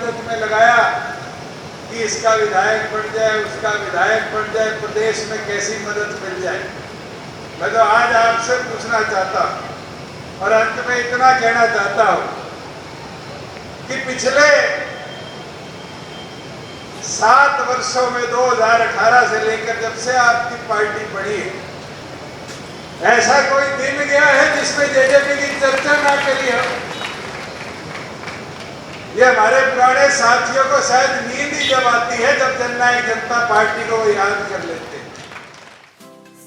मदद में लगाया कि इसका विधायक बन जाए, उसका विधायक बन जाए, प्रदेश में कैसी मदद मिल जाए। मैं तो आज आपसे पूछना चाहता हूं और अंत में इतना कहना चाहता हूं कि पिछले 7 वर्षों में 2018 से लेकर जब से आपकी पार्टी बढ़ी है, ऐसा कोई दिन गया है जिसमें जेजेपी की चर्चा ना करी हो। ये हमारे पुराने साथियों को शायद नींद ही जब आती है जब जननायक जनता पार्टी को याद कर लेते हैं।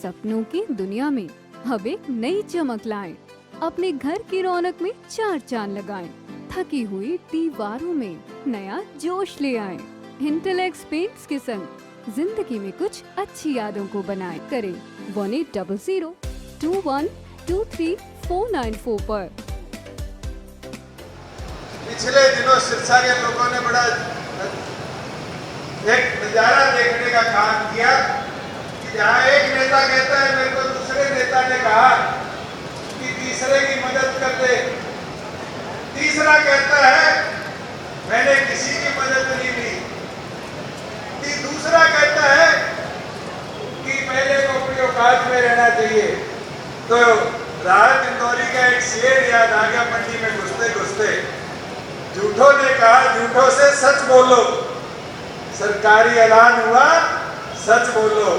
सपनों की दुनिया में अब एक नई चमक लाएं, अपने घर की रौनक में 4 चांद लगाएं, थकी हुई दीवारों में नया जोश ले आएं। इंटेलेक्स पेंट्स के संग जिंदगी में कुछ अच्छी यादों को बनाएं। करें 1800-2123-494 पर। पिछले दिनों सिरसा के लोगों ने बड़ा एक नजारा देखने का काम किया कि जहाँ एक नेता कहता है मेरे को दूसरे नेता ने कहा कि तीसरे की मदद कर दे, तीसरा कहता है मैंने किसी की मदद नहीं ली, दूसरा कहता है कि पहले को अपनी औकात में रहना चाहिए। तो राहत इंदौरी का एक शेर याद आ गया। मंडी में घुसते घुसते झूठों ने कहा झूठों से सच बोलो, सरकारी ऐलान हुआ सच बोलो।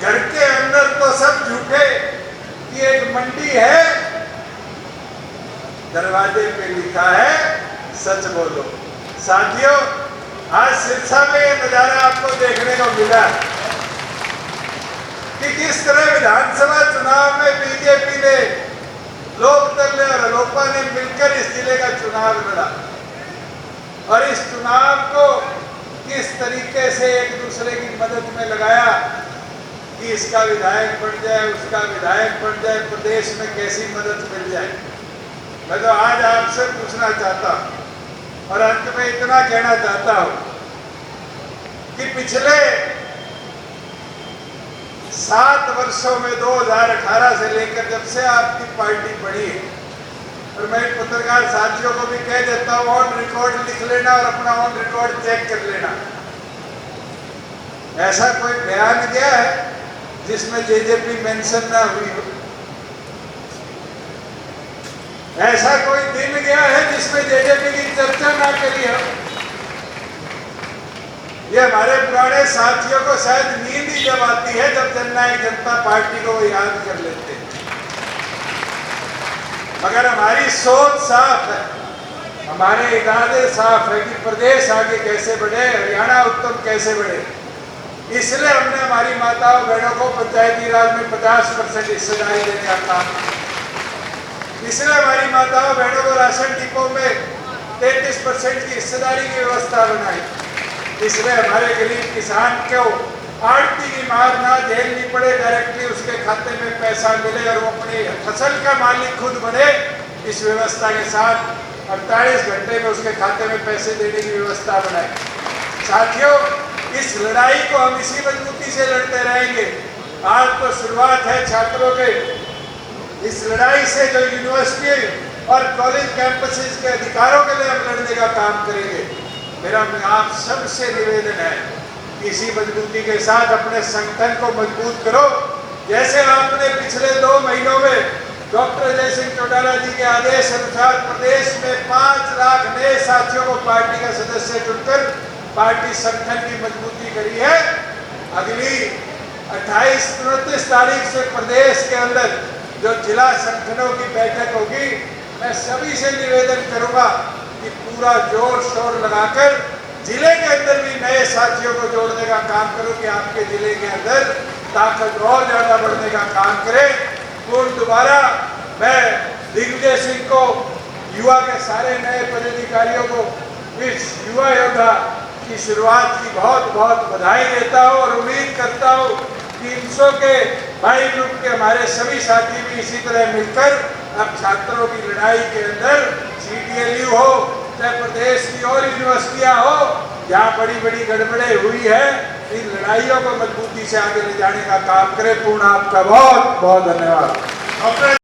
घर के अंदर तो सब झूठे कि एक मंडी है, दरवाजे पे लिखा है सच बोलो। साथियों, आज सिरसा में ये नजारा आपको देखने को मिला कि किस तरह विधानसभा चुनाव में बीजेपी ने, लोकदल ने और अलोपा ने मिलकर इस जिले का चुनाव लड़ा और इस चुनाव को किस तरीके से एक दूसरे की मदद में लगाया कि इसका विधायक बन जाए, उसका विधायक बन जाए, प्रदेश में कैसी मदद मिल जाए। मैं तो आज आपसे पूछना चाहता हूं और अंत में इतना कहना चाहता हूं कि पिछले 7 वर्षों में 2018 से लेकर जब से आपकी पार्टी बढ़ी है, और मैं पत्रकार साथियों को भी कह देता हूं ऑन रिकॉर्ड लिख लेना और अपना ऑन रिकॉर्ड चेक कर लेना। ऐसा कोई बयान गया है जिसमें जेजेपी मेंशन ना हुई हो? ऐसा कोई दिन गया है जिसमें जेजेपी की चर्चा ना करी हो? ये हमारे पुराने साथियों को शायद नींद ही जब आती है जब जननायक जनता पार्टी को वो याद कर लेते हैं। मगर हमारी सोच साफ है, हमारे इरादे साफ है कि प्रदेश आगे कैसे बढ़े, हरियाणा उत्तम कैसे बढ़े। इसलिए हमने हमारी माताओं बहनों को पंचायती राज में 50% हिस्सेदारी देने का काम किया। इसलिए हमारी माताओं बहनों को राशन डिपो में 33% की हिस्सेदारी की व्यवस्था बनाई। इसलिए हमारे गरीब किसान को आड़ती की मार ना झेलनी पड़े, डायरेक्टली उसके खाते में पैसा मिले और वो अपनी फसल का मालिक खुद बने। इस व्यवस्था के साथ 48 घंटे में उसके खाते में पैसे देने की व्यवस्था बनाई। साथियों, इस लड़ाई को हम इसी मजबूती से लड़ते रहेंगे। आज तो शुरुआत है छात्रों के इस लड़ाई से, जो यूनिवर्सिटी और कॉलेज कैंपसेस के अधिकारों के लिए हम लड़ने का काम करेंगे। मेरा आप सबसे निवेदन है कि इसी मजबूती के साथ अपने संगठन को मजबूत करो। जैसे आपने पिछले 2 महीनों में डॉक्टर अजय सिंह चौटाला जी के आदेश अनुसार प्रदेश में 5 लाख नए साथियों को पार्टी का सदस्य चुनकर पार्टी संगठन की मजबूती करी है। अगली 28-29 तारीख से प्रदेश के अंदर जो जिला संगठनों की बैठक होगी, मैं सभी से निवेदन करूंगा कि पूरा जोर शोर लगाकर जिले के अंदर भी नए साथियों को जोड़ने का काम करो कि आपके जिले के अंदर ताकत और ज्यादा बढ़ने का काम करें। दोबारा मैं दिग्विजय सिंह को, युवा के सारे नए पदाधिकारियों को इस युवा योद्धा की शुरुआत की बहुत बहुत बधाई देता हूँ और उम्मीद करता हूँ कि INSO के भाई ग्रुप के हमारे सभी साथी भी इसी तरह मिलकर अब छात्रों की लड़ाई के अंदर CTLU हो, चाहे प्रदेश की और यूनिवर्सिटियां हो, जहाँ बड़ी बड़ी गड़बड़े हुई है, इन लड़ाइयों को मजबूती से आगे ले जाने का काम करें। पूर्ण आपका बहुत बहुत धन्यवाद।